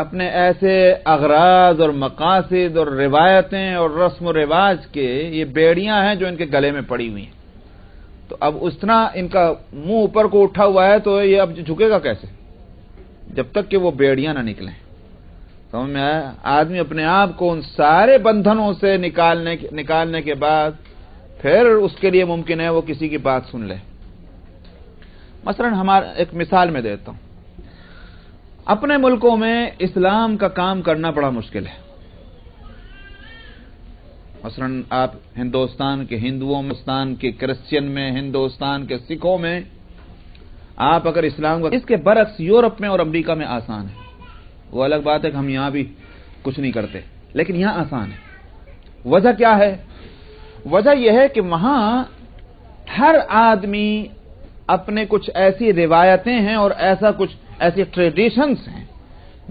اپنے ایسے اغراض اور مقاصد اور روایتیں اور رسم و رواج کے یہ بیڑیاں ہیں جو ان کے گلے میں پڑی ہوئی ہیں. تو اب اس طرح ان کا منہ اوپر کو اٹھا ہوا ہے تو یہ اب جھکے گا کیسے جب تک کہ وہ بیڑیاں نہ نکلیں. سمجھ میں آیا؟ آدمی اپنے آپ کو ان سارے بندھنوں سے نکالنے کے بعد پھر اس کے لیے ممکن ہے وہ کسی کی بات سن لے. مثلا ہمارا ایک مثال میں دیتا ہوں. اپنے ملکوں میں اسلام کا کام کرنا بڑا مشکل ہے. مثلا آپ ہندوستان کے ہندوؤں میں، ہندوستان کے کرسچین میں، ہندوستان کے سکھوں میں آپ اگر اسلام کا، اس کے برعکس یورپ میں اور امریکہ میں آسان ہے. وہ الگ بات ہے کہ ہم یہاں بھی کچھ نہیں کرتے، لیکن یہاں آسان ہے. وجہ کیا ہے؟ وجہ یہ ہے کہ وہاں ہر آدمی اپنے کچھ ایسی روایتیں ہیں اور ایسی ٹریڈیشنز ہیں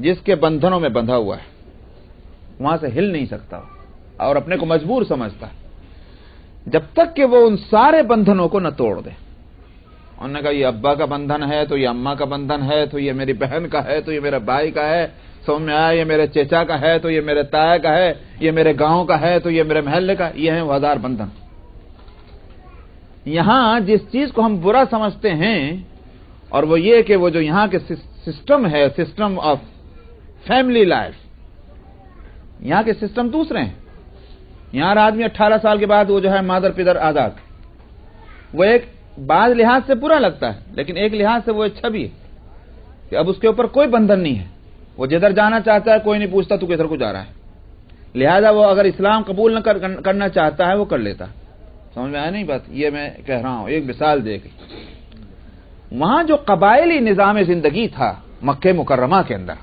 جس کے بندھنوں میں بندھا ہوا ہے، وہاں سے ہل نہیں سکتا اور اپنے کو مجبور سمجھتا ہے جب تک کہ وہ ان سارے بندھنوں کو نہ توڑ دے. انہوں نے کہا یہ ابا کا بندھن ہے تو یہ اماں کا بندھن ہے تو یہ میری بہن کا ہے تو یہ میرے بھائی کا ہے، سمجھ میں آیا؟ یہ میرے چچا کا ہے تو یہ میرے تایا کا ہے، یہ میرے گاؤں کا ہے تو یہ میرے محلے کا. یہ ہیں وہ ہزار بندھن. یہاں جس چیز کو ہم برا سمجھتے ہیں اور وہ یہ کہ وہ جو یہاں کے سسٹم ہے، سسٹم آف فیملی لائف، یہاں کے سسٹم دوسرے ہیں. یہاں آدمی 18 سال کے بعد وہ جو ہے مادر پدر آزاد. وہ ایک بعض لحاظ سے برا لگتا ہے لیکن ایک لحاظ سے وہ اچھا بھی ہے کہ اب اس کے اوپر کوئی بندھن نہیں ہے. وہ جدھر جانا چاہتا ہے کوئی نہیں پوچھتا تو کدھر کو جا رہا ہے. لہذا وہ اگر اسلام قبول نہ کرنا چاہتا ہے وہ کر لیتا. سمجھ میں آیا نہیں بات؟ یہ میں کہہ رہا ہوں ایک مثال دے کے. وہاں جو قبائلی نظام زندگی تھا مکہ مکرمہ کے اندر،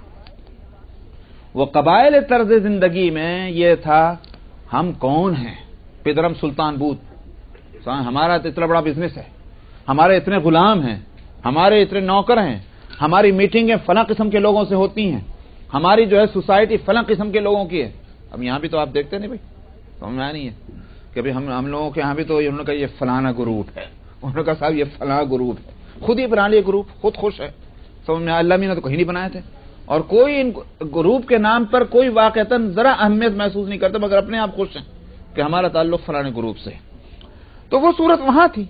وہ قبائل طرز زندگی میں یہ تھا ہم کون ہیں؟ پدرم سلطان بود، ہمارا اتنا بڑا بزنس ہے، ہمارے اتنے غلام ہیں، ہمارے اتنے نوکر ہیں، ہماری میٹنگیں فلاں قسم کے لوگوں سے ہوتی ہیں، ہماری جو ہے سوسائٹی فلاں قسم کے لوگوں کی ہے. اب یہاں بھی تو آپ دیکھتے نہیں بھائی، سمجھ میں آیا نہیں ہے کہ بھائی ہم لوگوں کے یہاں بھی تو انہوں نے کہا یہ فلانا گروپ ہے، انہوں نے کہا صاحب یہ فلاں گروپ ہے، خود ہی بنا لیے گروپ، خود خوش ہے. سمجھ میں اللہ نے تو کہیں نہیں بنائے تھے اور کوئی ان گروپ کے نام پر کوئی واقعتاً ذرا اہمیت محسوس نہیں کرتا مگر اپنے آپ خوش ہیں کہ ہمارا تعلق فلانے گروپ سے. تو وہ صورت وہاں تھی.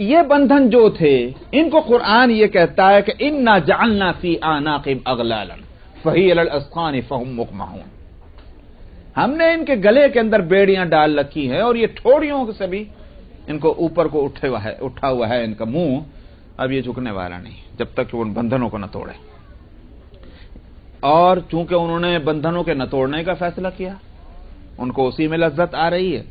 یہ بندھن جو تھے ان کو قرآن یہ کہتا ہے کہ انا جعلنا فی اعناقہم اغلالا فہی علی الاذقان فہم مقمحون. ہم نے ان کے گلے کے اندر بیڑیاں ڈال رکھی ہیں اور یہ ٹھوڑیوں سے بھی ان کو اوپر کو اٹھا ہوا ہے ان کا منہ. اب یہ جھکنے والا نہیں جب تک کہ وہ ان بندھنوں کو نہ توڑے. اور چونکہ انہوں نے بندھنوں کے نہ توڑنے کا فیصلہ کیا، ان کو اسی میں لذت آ رہی ہے،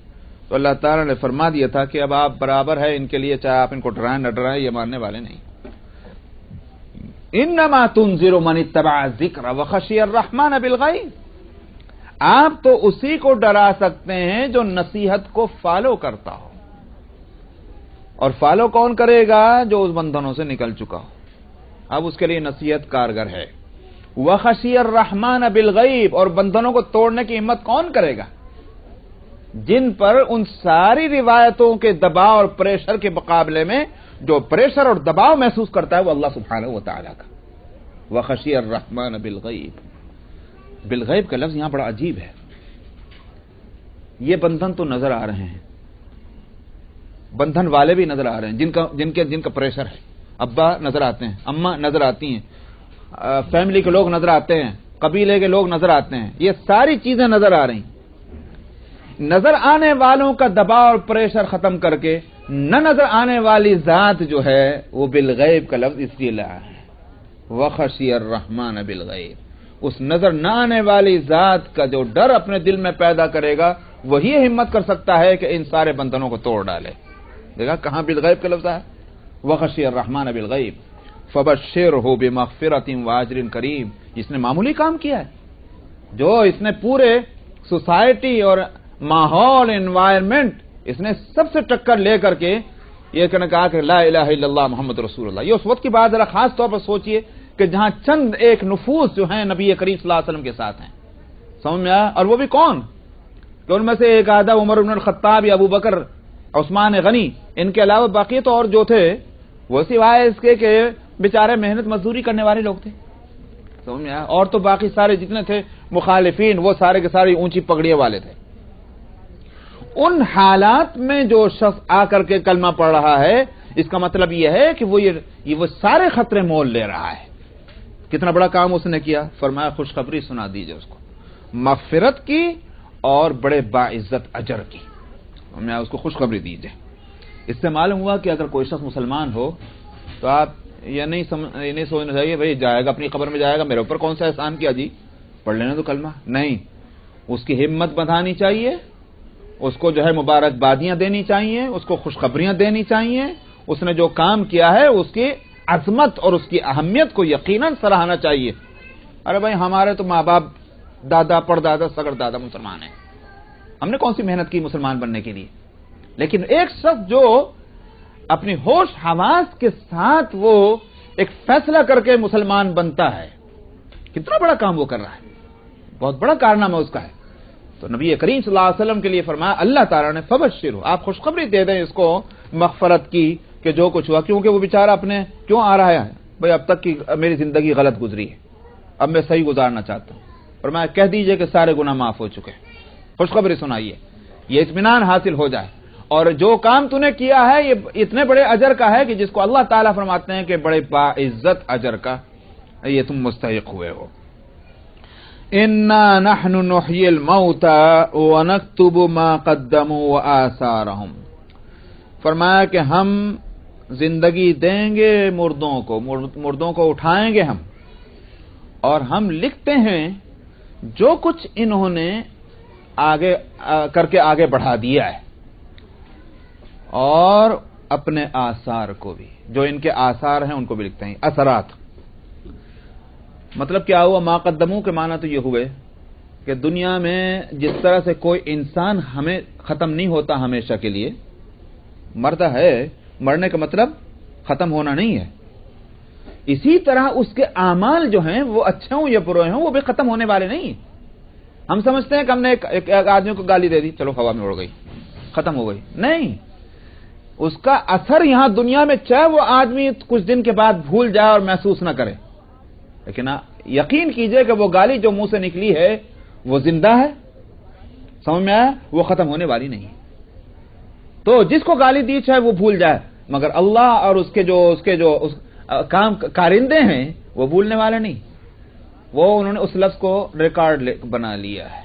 تو اللہ تعالیٰ نے فرما دیا تھا کہ اب آپ برابر ہے ان کے لیے، چاہے آپ ان کو ڈرائیں نہ ڈرائیں، یہ ماننے والے نہیں. انما تنذر من اتبع الذکر وخشی الرحمن بالغیب. آپ تو اسی کو ڈرا سکتے ہیں جو نصیحت کو فالو کرتا ہو. اور فالو کون کرے گا؟ جو اس بندھنوں سے نکل چکا ہو. اب اس کے لیے نصیحت کارگر ہے. وخشی الرحمن بالغیب. اور بندھنوں کو توڑنے کی ہمت کون کرے گا؟ جن پر ان ساری روایتوں کے دباؤ اور پریشر کے مقابلے میں جو پریشر اور دباؤ محسوس کرتا ہے وہ اللہ سبحانہ و تعالیٰ کا. وخشی الرحمن بالغیب. بالغیب کا لفظ یہاں بڑا عجیب ہے. یہ بندھن تو نظر آ رہے ہیں، بندھن والے بھی نظر آ رہے ہیں جن کا پریشر ہے. ابا نظر آتے ہیں، اماں نظر آتی ہیں، فیملی کے لوگ نظر آتے ہیں، قبیلے کے لوگ نظر آتے ہیں. یہ ساری چیزیں نظر آ رہی ہیں. نظر آنے والوں کا دباؤ اور پریشر ختم کر کے نہ نظر آنے والی ذات جو ہے وہ بالغیب کا لفظ اس لیے لایا ہے. وخشی الرحمن بالغیب. اس نظر نہ آنے والی ذات کا جو ڈر اپنے دل میں پیدا کرے گا وہی ہمت کر سکتا ہے کہ ان سارے بندھنوں کو توڑ ڈالے. دیکھا کہاں بالغیب کا لفظ ہے؟ وخشی الرحمن بالغیب فبشرہ بمغفرۃ واجر کریم. جس نے معمولی کام کیا ہے، جو اس نے پورے سوسائٹی اور ماحول انوائرمنٹ اس نے سب سے ٹکر لے کر کے یہ کہا کہ لا الہ الا اللہ محمد رسول اللہ. یہ اس وقت کی بات ذرا خاص طور پر سوچئے کہ جہاں چند ایک نفوس جو ہیں نبی کریم صلی اللہ علیہ وسلم کے ساتھ ہیں. سمجھ میں آیا؟ اور وہ بھی کون؟ کہ ان میں سے ایک آدھا عمر بن الخطاب یا ابو بکر، عثمان غنی، ان کے علاوہ باقی تو اور جو تھے وہ سوائے اس کے کہ بیچارے محنت مزدوری کرنے والے لوگ تھے. سمجھ میں آیا؟ اور تو باقی سارے جتنے تھے مخالفین وہ سارے کے سارے اونچی پگڑیاں والے تھے. ان حالات میں جو شخص آ کر کے کلمہ پڑھ رہا ہے اس کا مطلب یہ ہے کہ وہ سارے خطرے مول لے رہا ہے. کتنا بڑا کام اس نے کیا. فرمایا خوشخبری سنا دیجئے اس کو مغفرت کی اور بڑے باعزت اجر کی. میں اس کو خوشخبری دیجئے. اس سے معلوم ہوا کہ اگر کوئی شخص مسلمان ہو تو آپ یہ نہیں سوچنا چاہیے بھائی جائے گا اپنی قبر میں جائے گا, میرے اوپر کون سا احسان کیا جی, پڑھ لینا تو کلمہ. نہیں, اس کی ہمت بندھانی چاہیے, اس کو جو ہے مبارکبادیاں دینی چاہیے, اس کو خوشخبریاں دینی چاہیے. اس نے جو کام کیا ہے اس کی عظمت اور اس کی اہمیت کو یقیناً سراہنا چاہیے. ارے بھائی ہمارے تو ماں باپ دادا پردادا سگڑ دادا مسلمان ہیں, ہم نے کون سی محنت کی مسلمان بننے کے لیے. لیکن ایک شخص جو اپنی ہوش حواس کے ساتھ وہ ایک فیصلہ کر کے مسلمان بنتا ہے, کتنا بڑا کام وہ کر رہا ہے, بہت بڑا کارنامہ اس کا ہے. تو نبی کریم صلی اللہ علیہ وسلم کے لیے فرمایا اللہ تعالیٰ نے فبشروا, آپ خوشخبری دے دیں اس کو مغفرت کی کہ جو کچھ ہوا, کیونکہ وہ بیچارہ اپنے کیوں آ رہا ہے بھائی اب تک کی میری زندگی غلط گزری ہے, اب میں صحیح گزارنا چاہتا ہوں. فرمایا کہہ دیجئے کہ سارے گناہ معاف ہو چکے, خوشخبری سنائیے, یہ اطمینان حاصل ہو جائے. اور جو کام تو نے کیا ہے یہ اتنے بڑے اجر کا ہے کہ جس کو اللہ تعالیٰ فرماتے ہیں کہ بڑے باعزت اجر کا یہ تم مستحق ہوئے ہو. انا نحن نحيي الموتى ونكتب ما قدموا وآثارهم. فرمایا کہ ہم زندگی دیں گے مردوں کو, مردوں کو اٹھائیں گے ہم, اور ہم لکھتے ہیں جو کچھ انہوں نے آگے کر کے آگے بڑھا دیا ہے, اور اپنے آثار کو بھی, جو ان کے آثار ہیں ان کو بھی لکھتے ہیں. اثرات مطلب کیا ہوا, ما قدموں کے معنی تو یہ ہوئے کہ دنیا میں جس طرح سے کوئی انسان ہمیں ختم نہیں ہوتا ہمیشہ کے لیے, مرتا ہے, مرنے کا مطلب ختم ہونا نہیں ہے, اسی طرح اس کے اعمال جو ہیں وہ اچھے ہوں یا برے ہوں وہ بھی ختم ہونے والے نہیں. ہم سمجھتے ہیں کہ ہم نے ایک آدمی کو گالی دے دی, چلو ہوا میں اڑ گئی, ختم ہو گئی. نہیں, اس کا اثر یہاں دنیا میں چاہے وہ آدمی کچھ دن کے بعد بھول جائے اور محسوس نہ کرے, لیکن یقین کیجئے کہ وہ گالی جو منہ سے نکلی ہے وہ زندہ ہے, سمجھ میں آیا, وہ ختم ہونے والی نہیں. تو جس کو گالی دی چاہے وہ بھول جائے, مگر اللہ اور اس کے جو کام کارندے ہیں وہ بھولنے والے نہیں, وہ انہوں نے اس لفظ کو ریکارڈ بنا لیا ہے.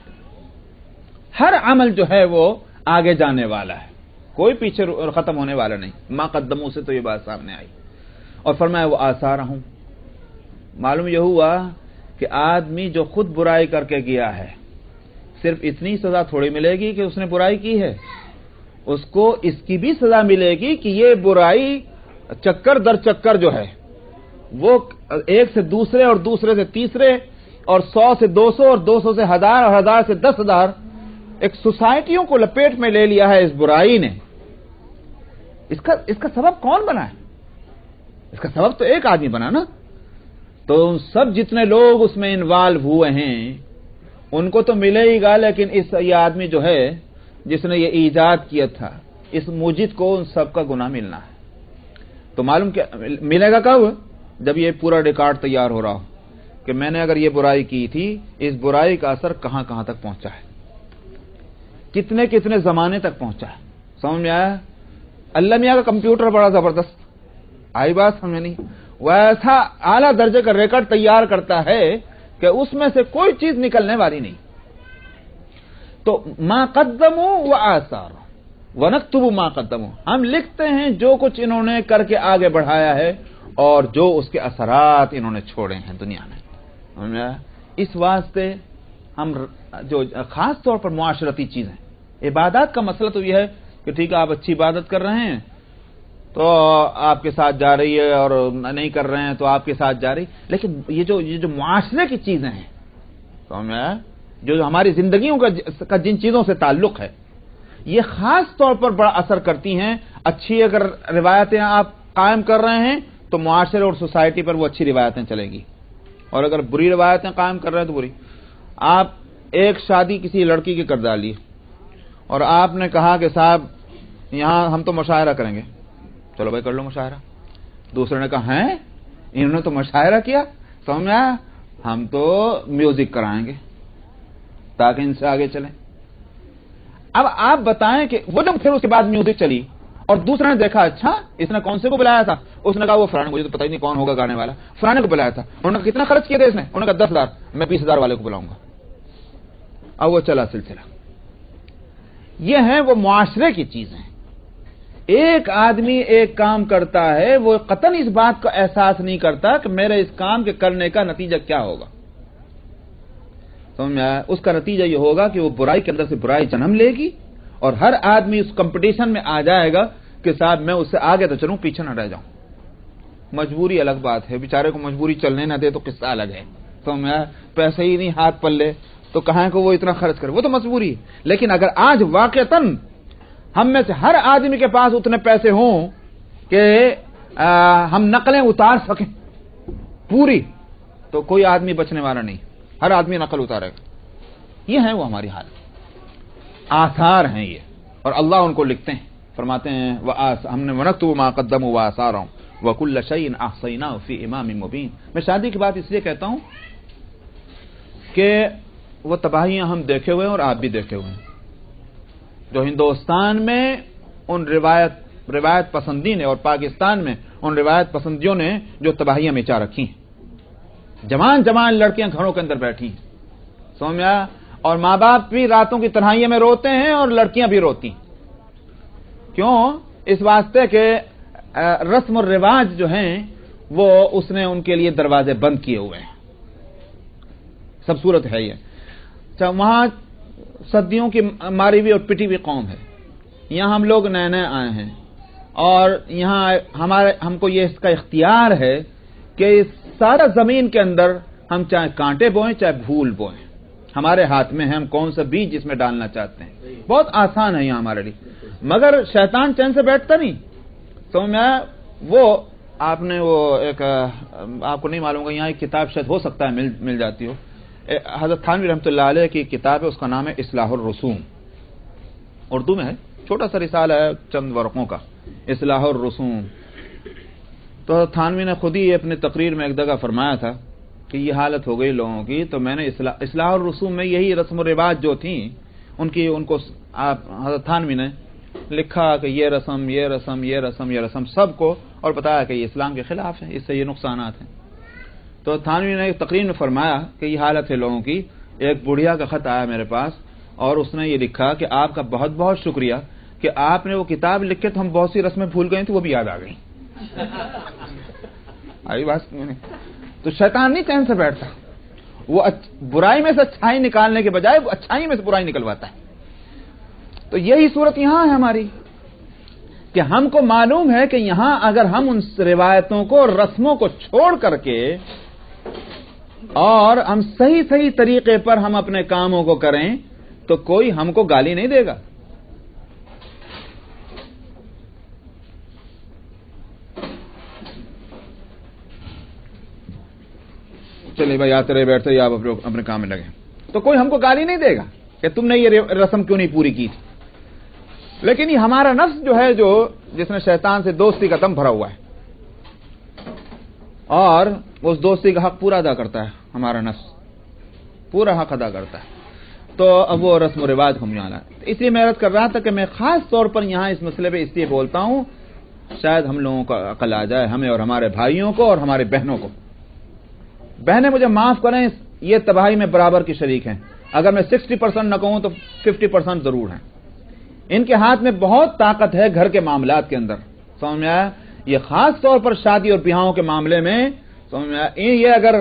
ہر عمل جو ہے وہ آگے جانے والا ہے, کوئی پیچھے ختم ہونے والا نہیں. ما قدموں سے تو یہ بات سامنے آئی. اور فرمایا وہ آثارہم, معلوم یہ ہوا کہ آدمی جو خود برائی کر کے گیا ہے صرف اتنی سزا تھوڑی ملے گی کہ اس نے برائی کی ہے, اس کو اس کی بھی سزا ملے گی کہ یہ برائی چکر در چکر جو ہے وہ ایک سے دوسرے اور دوسرے سے تیسرے اور 100 سے 200 اور 200 سے 1000 اور 1000 سے 10,000 ایک سوسائٹیوں کو لپیٹ میں لے لیا ہے اس برائی نے. اس کا سبب کون بنا ہے؟ اس کا سبب تو ایک آدمی بنا نا. تو سب جتنے لوگ اس میں انوالو ہوئے ہیں ان کو تو ملے ہی گا, لیکن یہ آدمی جو ہے جس نے یہ ایجاد کیا تھا اس موجد کو ان سب کا گناہ ملنا ہے. تو معلوم کیا ملے گا کب؟ جب یہ پورا ریکارڈ تیار ہو رہا ہو کہ میں نے اگر یہ برائی کی تھی, اس برائی کا اثر کہاں کہاں تک پہنچا ہے, کتنے کتنے زمانے تک پہنچا ہے. سمجھ میں آیا؟ اللہ میاں کا کمپیوٹر بڑا زبردست, آئی بات سمجھ نہیں, وہ ایسا اعلیٰ درجے کا ریکارڈ تیار کرتا ہے کہ اس میں سے کوئی چیز نکلنے والی نہیں. تو ما قدموا وآثار ونکتب ما قدموا, ہم لکھتے ہیں جو کچھ انہوں نے کر کے آگے بڑھایا ہے اور جو اس کے اثرات انہوں نے چھوڑے ہیں دنیا میں. اس واسطے ہم جو خاص طور پر معاشرتی چیزیں, عبادات کا مسئلہ تو یہ ہے کہ ٹھیک ہے آپ اچھی عبادت کر رہے ہیں تو آپ کے ساتھ جا رہی ہے, اور نہیں کر رہے ہیں تو آپ کے ساتھ جا رہی, لیکن یہ جو معاشرے کی چیزیں ہیں سمجھ میں آیا, جو ہماری زندگیوں کا جن چیزوں سے تعلق ہے یہ خاص طور پر بڑا اثر کرتی ہیں. اچھی اگر روایتیں آپ قائم کر رہے ہیں تو معاشرے اور سوسائٹی پر وہ اچھی روایتیں چلیں گی, اور اگر بری روایتیں قائم کر رہے ہیں تو بری. آپ ایک شادی کسی لڑکی کی کر ڈالی اور آپ نے کہا کہ صاحب یہاں ہم تو مشاعرہ کریں گے, چلو بھائی کر لو مشاعرہ. دوسرے نے کہا ہیں انہوں نے تو مشاعرہ کیا, سمجھ میں آیا, ہم تو میوزک کرائیں گے تاکہ ان سے آگے چلیں. اب آپ بتائیں کہ وہ جب پھر اس کے بعد میوزک چلی اور دوسرا نے دیکھا اچھا اس نے کون سے کو بلایا تھا, اس نے کہا وہ فلاں, مجھے تو پتہ ہی نہیں کون ہوگا گانے والا, فلاں کو بلایا تھا, انہوں نے کتنا خرچ کیا تھا اس نے, انہوں نے کہا 10,000, میں 20,000 والے کو بلاؤں گا. اب وہ چلا سلسلہ. یہ ہیں وہ معاشرے کی چیزیں. ایک آدمی ایک کام کرتا ہے, وہ قطعاً اس بات کا احساس نہیں کرتا کہ میرے اس کام کے کرنے کا نتیجہ کیا ہوگا. سمجھ میں آیا؟ اس کا نتیجہ یہ ہوگا کہ وہ برائی کے اندر سے برائی جنم لے گی اور ہر آدمی اس کمپٹیشن میں آ جائے گا کہ صاحب میں اس سے آگے تو چلوں, پیچھے نہ رہ جاؤں. مجبوری الگ بات ہے, بیچارے کو مجبوری چلنے نہ دے تو قصہ الگ ہے. سمجھ میں آیا؟ پیسے ہی نہیں ہاتھ پلے تو کہاں کو وہ اتنا خرچ کرے, وہ تو مجبوری ہے. لیکن اگر آج واقعتاً ہم میں سے ہر آدمی کے پاس اتنے پیسے ہوں کہ ہم نقلیں اتار سکیں پوری, تو کوئی آدمی بچنے والا نہیں, ہر آدمی نقل اتارے گا. یہ ہے وہ ہماری حالت, آثار ہیں یہ, اور اللہ ان کو لکھتے ہیں, فرماتے ہیں ہم نے وَنَكْتُبُ مَا قَدَّمُوا وَآثَارَهُمْ وَكُلَّ شَيْءٍ أَحْصَيْنَاهُ فِي إِمَامٍ مُبِينٍ. میں شادی کی بات اس لیے کہتا ہوں کہ وہ تباہیاں ہم دیکھے ہوئے ہیں اور آپ بھی دیکھے ہوئے ہیں جو ہندوستان میں ان روایت پسندی نے اور پاکستان میں ان روایت پسندیوں نے جو تباہیاں مچا رکھی ہیں. جوان لڑکیاں گھروں کے اندر بیٹھی ہیں, سمجھ میں آیا, اور ماں باپ بھی راتوں کی تنہائیوں میں روتے ہیں اور لڑکیاں بھی روتی ہیں. کیوں؟ اس واسطے کہ رسم و رواج جو ہیں وہ اس نے ان کے لیے دروازے بند کیے ہوئے ہیں. سب صورت ہے یہ. وہاں صدیوں کی ماری ہوئی اور پٹی ہوئی قوم ہے, یہاں ہم لوگ نئے نئے آئے ہیں اور یہاں ہم کو یہ اس کا اختیار ہے کہ اس سارا زمین کے اندر ہم چاہے کانٹے بوئیں چاہے پھول بوئیں, ہمارے ہاتھ میں ہے ہم کون سا بیج جس میں ڈالنا چاہتے ہیں. بہت آسان ہے یہاں ہمارے لیے, مگر شیطان چین سے بیٹھتا نہیں. تو میں وہ آپ نے وہ ایک آپ کو نہیں معلوم گا, یہاں ایک کتاب شاید ہو سکتا ہے مل جاتی ہو, حضرت تھانوی رحمۃ اللہ علیہ کی کتاب ہے, اس کا نام ہے اصلاح الرسوم, اردو میں ہے, چھوٹا سا رسالہ ہے چند ورقوں کا, اصلاح الرسوم. تو تھانوی نے خود ہی اپنی تقریر میں ایک جگہ فرمایا تھا کہ یہ حالت ہو گئی لوگوں کی, تو میں نے اصلاح الرسوم میں یہی رسم و رواج جو تھیں ان کو حضرت تھانوی نے لکھا کہ یہ رسم سب کو, اور بتایا کہ یہ اسلام کے خلاف ہے, اس سے یہ نقصانات ہیں. تو تھانوی نے ایک تقریر میں فرمایا کہ یہ حالت ہے لوگوں کی. ایک بڑھیا کا خط آیا میرے پاس اور اس نے یہ لکھا کہ آپ کا بہت بہت شکریہ کہ آپ نے وہ کتاب لکھے تو ہم بہت سی رسمیں بھول گئے تھے, وہ بھی یاد آ گئی. آئی بات میں نے, تو شیطان نہیں چین سے بیٹھتا, وہ برائی میں سے اچھائی نکالنے کے بجائے وہ اچھائی میں سے برائی نکلواتا ہے. تو یہی صورت یہاں ہے ہماری کہ ہم کو معلوم ہے کہ یہاں اگر ہم ان روایتوں کو رسموں کو چھوڑ کر کے اور ہم صحیح طریقے پر ہم اپنے کاموں کو کریں تو کوئی ہم کو گالی نہیں دے گا. چلیے بھائی آتے رہے بیٹھتے آپ اپنے کام میں لگے, تو کوئی ہم کو گالی نہیں دے گا کہ تم نے یہ رسم کیوں نہیں پوری کی تھی. لیکن یہ ہمارا نفس جو ہے, جس نے شیطان سے دوستی کا دم بھرا ہوا ہے اور اس دوستی کا حق پورا ادا کرتا ہے, ہمارا نفس پورا حق ادا کرتا ہے, تو اب وہ رسم و رواج ہم یہاں لائے. اس لیے میں عرض کر رہا تھا کہ میں خاص طور پر یہاں اس مسئلے پہ اس لیے بولتا ہوں شاید ہم لوگوں کا عقل آ جائے, ہمیں اور ہمارے بھائیوں کو اور ہمارے بہنوں کو. بہنیں مجھے معاف کریں, یہ تباہی میں برابر کی شریک ہیں. اگر میں 60% نہ کہوں تو 50% ضرور ہیں. ان کے ہاتھ میں بہت طاقت ہے گھر کے معاملات کے اندر, سمجھ میں آیا. یہ خاص طور پر شادی اور بیاہوں کے معاملے میں سمجھ میں آیا, یہ اگر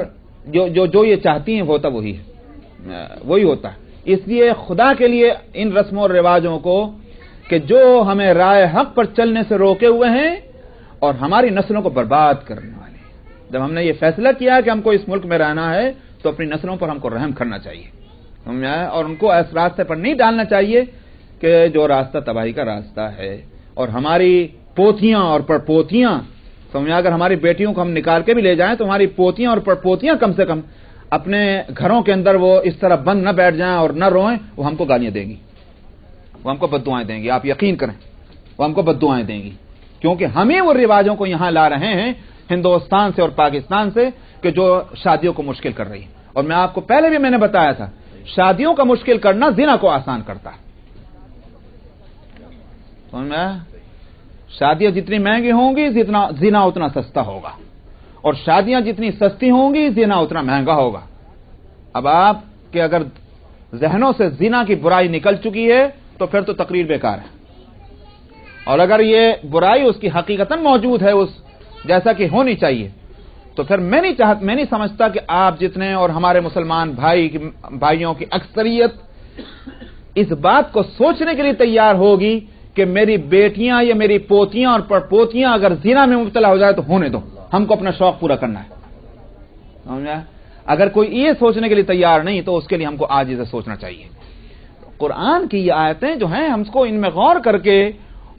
جو یہ چاہتی ہیں ہوتا وہی ہوتا ہے. اس لیے خدا کے لیے ان رسموں اور رواجوں کو کہ جو ہمیں رائے حق پر چلنے سے روکے ہوئے ہیں اور ہماری نسلوں کو برباد کرنے والے. جب ہم نے یہ فیصلہ کیا کہ ہم کو اس ملک میں رہنا ہے تو اپنی نسلوں پر ہم کو رحم کرنا چاہیے, سمجھ میں آیا, اور ان کو اس راستے پر نہیں ڈالنا چاہیے کہ جو راستہ تباہی کا راستہ ہے. اور ہماری پوتیاں اور پڑپوتیاں, سمجھ میں, اگر ہماری بیٹیوں کو ہم نکال کے بھی لے جائیں تو ہماری پوتیاں اور پڑپوتیاں کم سے کم اپنے گھروں کے اندر وہ اس طرح بند نہ بیٹھ جائیں اور نہ روئیں, وہ ہم کو گالیاں دیں گی, وہ ہم کو بددعائیں دیں گی. آپ یقین کریں, وہ ہم کو بددعائیں دیں گی, کیونکہ ہمیں وہ رواجوں کو یہاں لا رہے ہیں ہندوستان سے اور پاکستان سے کہ جو شادیوں کو مشکل کر رہی ہے. اور میں آپ کو پہلے بھی میں نے بتایا تھا شادیوں کا مشکل کرنا زنا کو آسان کرتا ہے. سمجھ میں؟ شادیاں جتنی مہنگی ہوں گی زنا اتنا سستا ہوگا, اور شادیاں جتنی سستی ہوں گی زنا اتنا مہنگا ہوگا. اب آپ کے اگر ذہنوں سے زنا کی برائی نکل چکی ہے تو پھر تو تقریر بیکار ہے, اور اگر یہ برائی اس کی حقیقتاً موجود ہے اس جیسا کہ ہونی چاہیے, تو پھر میں نہیں سمجھتا کہ آپ جتنے اور ہمارے مسلمان بھائیوں کی اکثریت اس بات کو سوچنے کے لیے تیار ہوگی کہ میری بیٹیاں یا میری پوتیاں اور پڑپوتیاں اگر زنا میں مبتلا ہو جائے تو ہونے دو, ہم کو اپنا شوق پورا کرنا ہے. سمجھا؟ اگر کوئی یہ سوچنے کے لیے تیار نہیں تو اس کے لیے ہم کو آج سے سوچنا چاہیے. قرآن کی یہ آیتیں جو ہیں ہم کو ان میں غور کر کے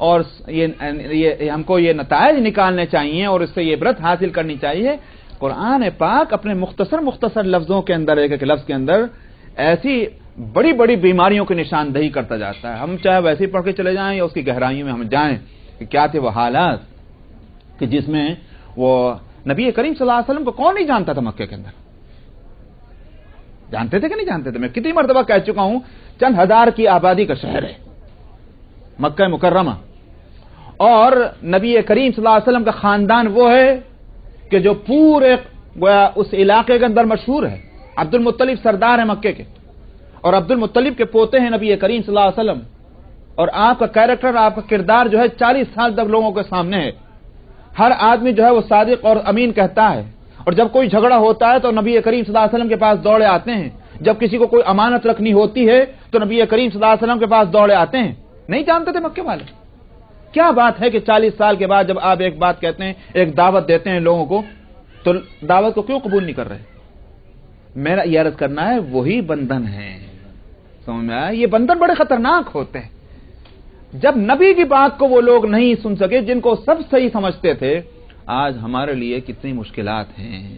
اور یہ ہم کو یہ نتائج نکالنے چاہیے اور اس سے یہ عبرت حاصل کرنی چاہیے. قرآن پاک اپنے مختصر لفظوں کے اندر ایک لفظ کے اندر ایسی بڑی بڑی بیماریوں کی نشاندہی کرتا جاتا ہے. ہم چاہے ویسے ہی پڑھ کے چلے جائیں یا اس کی گہرائیوں میں ہم جائیں کہ کیا تھے وہ حالات کہ جس میں وہ نبی کریم صلی اللہ علیہ وسلم کو کون نہیں جانتا تھا. مکے کے اندر جانتے تھے کہ نہیں جانتے تھے؟ میں کتنی مرتبہ کہہ چکا ہوں چند ہزار کی آبادی کا شہر ہے مکہ مکرمہ, اور نبی کریم صلی اللہ علیہ وسلم کا خاندان وہ ہے کہ جو پورے گویا اس علاقے کے اندر مشہور ہے. عبد المطلب سردار ہے مکے کے, اور عبد المطلب کے پوتے ہیں نبی کریم صلی اللہ علیہ وسلم, اور آپ کا کیریکٹر, آپ کا کردار جو ہے 40 سال تک لوگوں کے سامنے ہے. ہر آدمی جو ہے وہ صادق اور امین کہتا ہے, اور جب کوئی جھگڑا ہوتا ہے تو نبی کریم صلی اللہ علیہ وسلم کے پاس دوڑے آتے ہیں. جب کسی کو کوئی امانت رکھنی ہوتی ہے تو نبی کریم صلی اللہ علیہ وسلم کے پاس دوڑے آتے ہیں. نہیں جانتے تھے مکے والے؟ کیا بات ہے کہ 40 سال کے بعد جب آپ ایک بات کہتے ہیں, ایک دعوت دیتے ہیں لوگوں کو, تو دعوت کو کیوں قبول نہیں کر رہے؟ میرا یہ عرض کرنا ہے وہی بندھن ہے. سمجھ میں آیا؟ یہ بندھن بڑے خطرناک ہوتے ہیں. جب نبی کی بات کو وہ لوگ نہیں سن سکے جن کو سب صحیح سمجھتے تھے, آج ہمارے لیے کتنی مشکلات ہیں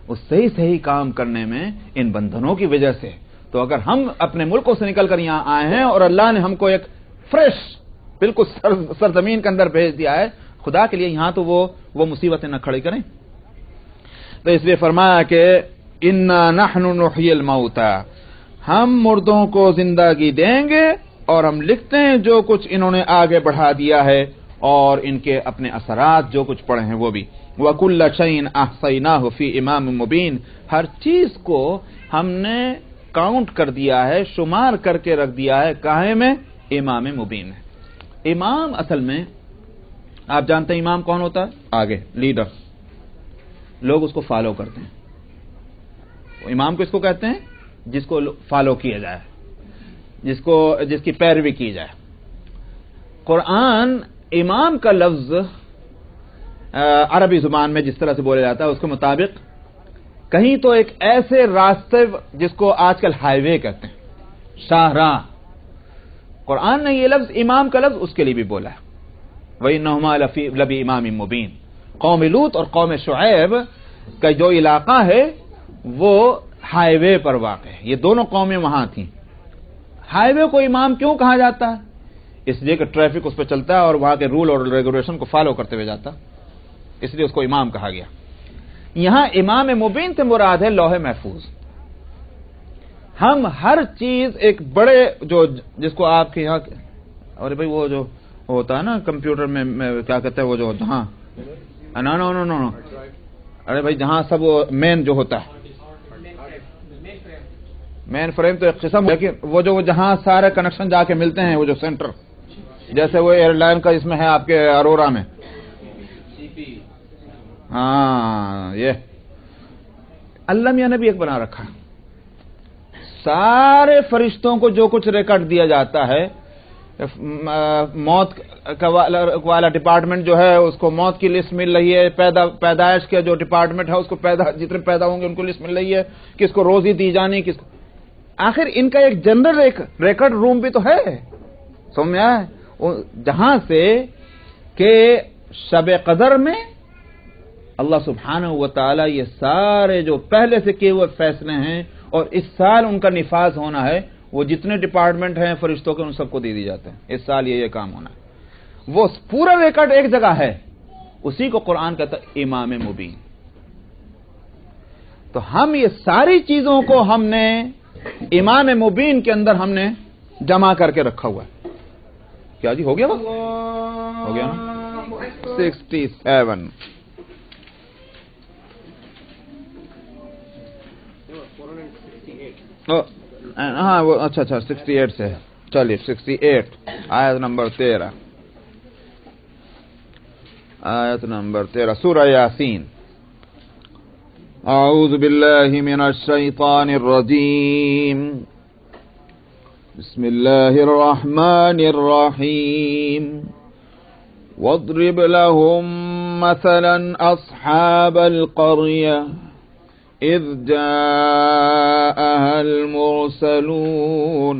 اس صحیح کام کرنے میں ان بندھنوں کی وجہ سے. تو اگر ہم اپنے ملکوں سے نکل کر یہاں آئے ہیں اور اللہ نے ہم کو ایک فریش بالکل سرزمین کے اندر بھیج دیا ہے, خدا کے لیے یہاں تو وہ مصیبتیں نہ کھڑی کریں. تو اس لیے فرمایا کہ انا نحن نحیی الموتى, ہم مردوں کو زندگی دیں گے اور ہم لکھتے ہیں جو کچھ انہوں نے آگے بڑھا دیا ہے اور ان کے اپنے اثرات جو کچھ پڑے ہیں وہ بھی. وَكُلَّ شَيْءٍ أَحْصَيْنَاهُ فِي إِمَامٍ مُبِينٍ, ہر چیز کو ہم نے کاؤنٹ کر دیا ہے, شمار کر کے رکھ دیا ہے. کہاں میں؟ امام مبین ہے. امام اصل میں آپ جانتے ہیں امام کون ہوتا ہے؟ آگے لیڈر, لوگ اس کو فالو کرتے ہیں. امام کس کو کہتے ہیں؟ جس کو فالو کیا جائے, جس کی پیروی کی جائے. قرآن امام کا لفظ عربی زبان میں جس طرح سے بولا جاتا ہے اس کے مطابق کہیں تو ایک ایسے راستے جس کو آج کل ہائی وے کہتے ہیں, شاہراہ, قرآن نے یہ لفظ امام کا لفظ اس کے لیے بھی بولا ہے. وَإِنَّهُمَا لَفِي إِمَامٍ مُبِينٍ. قوم لوط اور قوم شعیب کا جو علاقہ ہے وہ ہائی وے پر واقع ہے. یہ دونوں قومیں وہاں تھیں. ہائی وے کو امام کیوں کہا جاتا ہے؟ اس لیے کہ ٹریفک اس پہ چلتا ہے اور وہاں کے رول اور ریگولیشن کو فالو کرتے ہوئے جاتا, اس لیے اس کو امام کہا گیا. یہاں امام مبین سے مراد ہے لوح محفوظ. ہم ہر چیز ایک بڑے جس کو آپ کے یہاں, ارے بھائی وہ جو ہوتا ہے نا کمپیوٹر میں کیا کہتے ہیں وہ جو جہاں نو ارے بھائی جہاں سب مین جو ہوتا ہے, مین فریم تو ایک قسم, لیکن وہ جو جہاں سارے کنیکشن جا کے ملتے ہیں وہ جو سینٹر, جیسے وہ ایئر لائن کا اس میں ہے آپ کے ارورا میں, ہاں یہ اللہ میاں نے بھی ایک بنا رکھا. سارے فرشتوں کو جو کچھ ریکارڈ دیا جاتا ہے, موت والا ڈپارٹمنٹ جو ہے اس کو موت کی لسٹ مل رہی ہے, پیدائش کے جو ڈپارٹمنٹ ہے اس کو جتنے پیدا ہوں گے ان کو لسٹ مل رہی ہے, کس کو روزی دی جانی, کس کو. آخر ان کا ایک جنرل ریکارڈ روم بھی تو ہے, سمجھ میں آئے, جہاں سے کہ شب قدر میں اللہ سبحانہ و تعالی یہ سارے جو پہلے سے کیے ہوئے فیصلے ہیں اور اس سال ان کا نفاذ ہونا ہے, وہ جتنے ڈپارٹمنٹ ہیں فرشتوں کے ان سب کو دے دی جاتے ہیں اس سال یہ کام ہونا ہے. وہ پورا ریکارڈ ایک جگہ ہے, اسی کو قرآن کہتا ہے امام مبین. تو ہم یہ ساری چیزوں کو ہم نے امام مبین کے اندر ہم نے جمع کر کے رکھا ہوا ہے. کیا جی ہو گیا؟ ہو گیا نا؟ 67. ہاں وہ اچھا 68 سے ہے. چلیے 68 آیت نمبر 13. آیت نمبر 13 سورہ یاسین. اعوذ باللہ من الشیطان الرجیم. بسم اللہ الرحمن الرحیم. واضرب لهم مثلا اصحاب القرية اذ جاءها المرسلون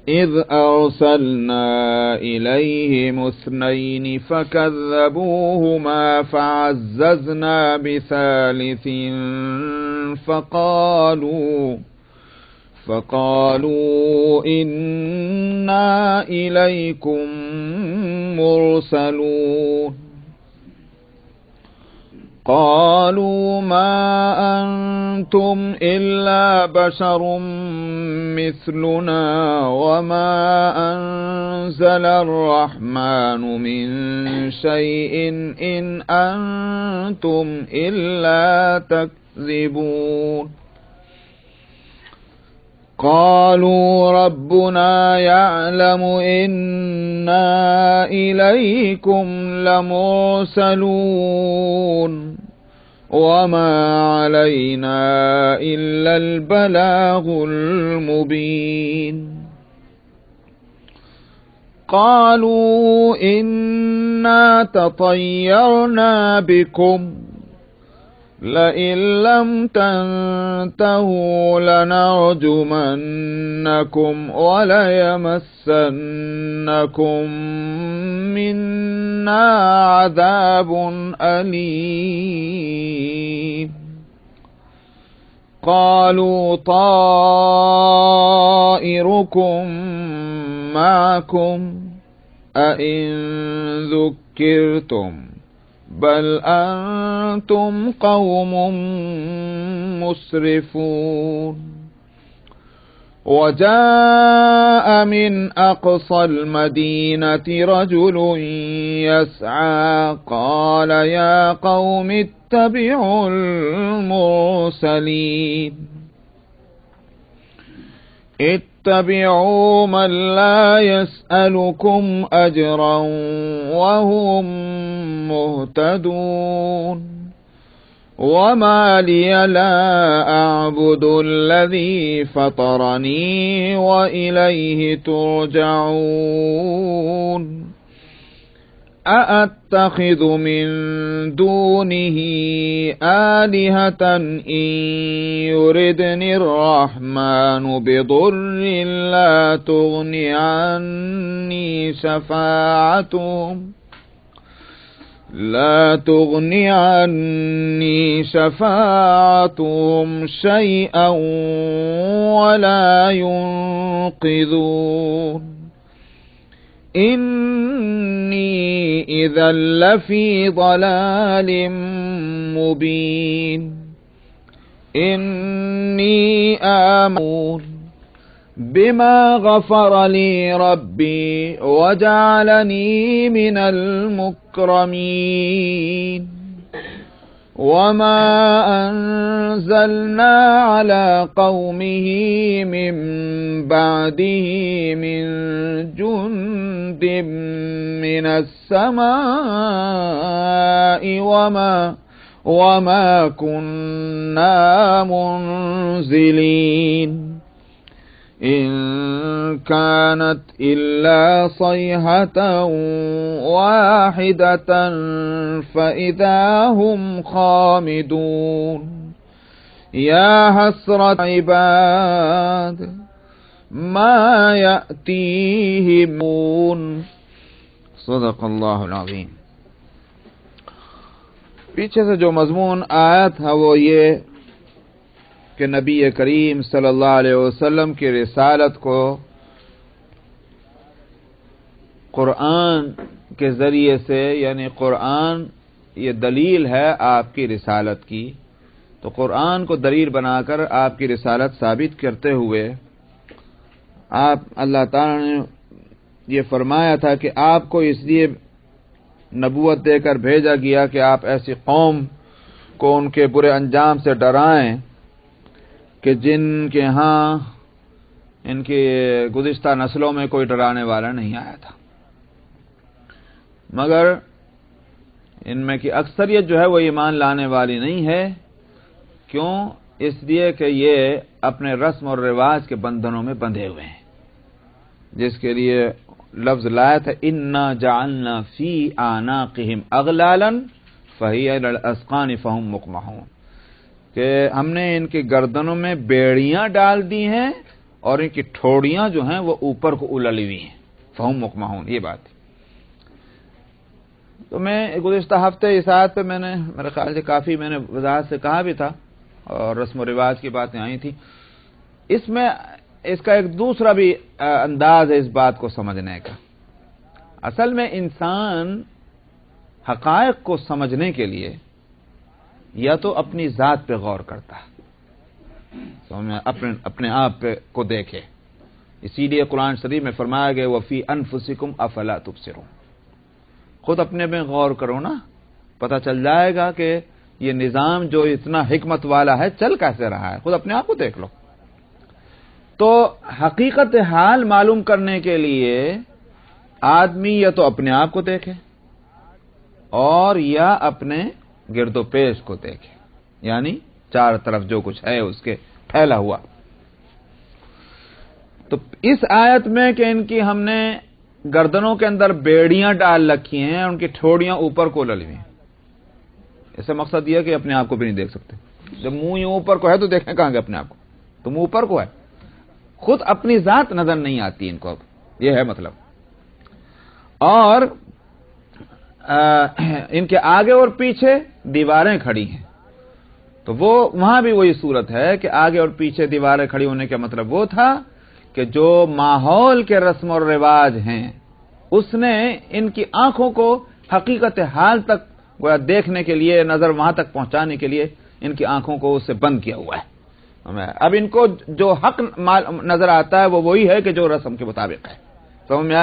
اذ ارسلنا اليهم اثنين فكذبوهما فعززنا بثالث فقالوا إنا إليكم مرسلون. قالوا ما أنتم إلا بشر مثلنا وما أنزل الرحمن من شيء إن أنتم إلا تكذبون. قالوا ربنا يعلم إنا إليكم لمرسلون وما علينا إلا البلاغ المبين. قالوا إنا تطيرنا بكم لئن لم تنتهوا لنرجمنكم وليمسنكم منا عذاب أليم. قالوا طائركم معكم أئن ذكرتم بل أنتم قوم مسرفون. وجاء من أقصى المدينة رجل يسعى قال يا قوم اتبعوا المرسلين اتبعوا من لا يسألكم أجرا وهم مهتدون. وما لي لا أعبد الذي فطرني وإليه ترجعون. أأتخذ من دونه آلهة إن يردني الرحمن بضر لا تغني عني شفاعتهم شيئا ولا ينقذون. إني إذا لفي ضلال مبين. إني آمن بما غفر لي ربي وجعلني من المكرمين. وما أنزلنا على قومه من بعده من جند من السماء وما كنا منزلين. إن كانت إلا صيحة واحدة فإذا هم خامدون. يا حسرة عباد ما يأتيهم. صدق اللہ العظیم. پیچھے سے جو مضمون آیا تھا وہ یہ کہ نبی کریم صلی اللہ علیہ وسلم کی رسالت کو قرآن کے ذریعے سے، یعنی قرآن یہ دلیل ہے آپ کی رسالت کی، تو قرآن کو دلیل بنا کر آپ کی رسالت ثابت کرتے ہوئے آپ اللہ تعالی نے یہ فرمایا تھا کہ آپ کو اس لیے نبوت دے کر بھیجا گیا کہ آپ ایسی قوم کو ان کے برے انجام سے ڈرائیں کہ جن کے ہاں ان کی گزشتہ نسلوں میں کوئی ڈرانے والا نہیں آیا تھا، مگر ان میں کی اکثریت جو ہے وہ ایمان لانے والی نہیں ہے۔ کیوں؟ اس لیے کہ یہ اپنے رسم اور رواج کے بندھنوں میں بندھے ہوئے ہیں، جس کے لیے لفظ لایا تھا انا جعلنا فی اعناقہم اغلالا فہی الی الاذقان فہم مقمحون، کہ ہم نے ان کی گردنوں میں بیڑیاں ڈال دی ہیں اور ان کی ٹھوڑیاں جو ہیں وہ اوپر کو اللی ہوئی ہیں، فہم مقمحون، یہ بات۔ تو میں گزشتہ ہفتے اس آیت پہ میں نے میرے خیال سے کافی میں نے وضاحت سے کہا بھی تھا اور رسم و رواج کی باتیں آئی تھیں۔ اس میں اس کا ایک دوسرا بھی انداز ہے اس بات کو سمجھنے کا۔ اصل میں انسان حقائق کو سمجھنے کے لیے یا تو اپنی ذات پہ غور کرتا ہے، اپنے آپ پہ کو دیکھے، اسی لیے قرآن شریف میں فرمایا گیا وَفِي أَنفُسِكُمْ أَفَلَا تُبْصِرُونَ، خود اپنے میں غور کرو نا، پتہ چل جائے گا کہ یہ نظام جو اتنا حکمت والا ہے چل کیسے رہا ہے، خود اپنے آپ کو دیکھ لو۔ تو حقیقت حال معلوم کرنے کے لیے آدمی یا تو اپنے آپ کو دیکھے اور یا اپنے گرد و پیش کو دیکھے، یعنی چار طرف جو کچھ ہے اس کے پھیلا ہوا۔ تو اس آیت میں کہ ان کی ہم نے گردنوں کے اندر بیڑیاں ڈال رکھی ہیں، ان کی ٹھوڑیاں اوپر کو للی ہوئی ہیں، اس سے مقصد یہ ہے کہ اپنے آپ کو بھی نہیں دیکھ سکتے۔ جب منہ یوں اوپر کو ہے تو دیکھیں کہاں گے اپنے آپ کو، تو منہ اوپر کو ہے، خود اپنی ذات نظر نہیں آتی ان کو، اب یہ ہے مطلب۔ اور ان کے آگے اور پیچھے دیواریں کھڑی ہیں، تو وہ وہاں بھی وہی صورت ہے کہ آگے اور پیچھے دیواریں کھڑی ہونے کا مطلب وہ تھا کہ جو ماحول کے رسم اور رواج ہیں اس نے ان کی آنکھوں کو حقیقت حال تک گویا دیکھنے کے لیے، نظر وہاں تک پہنچانے کے لیے ان کی آنکھوں کو اس سے بند کیا ہوا ہے۔ اب ان کو جو حق نظر آتا ہے وہ وہی ہے کہ جو رسم کے مطابق ہے،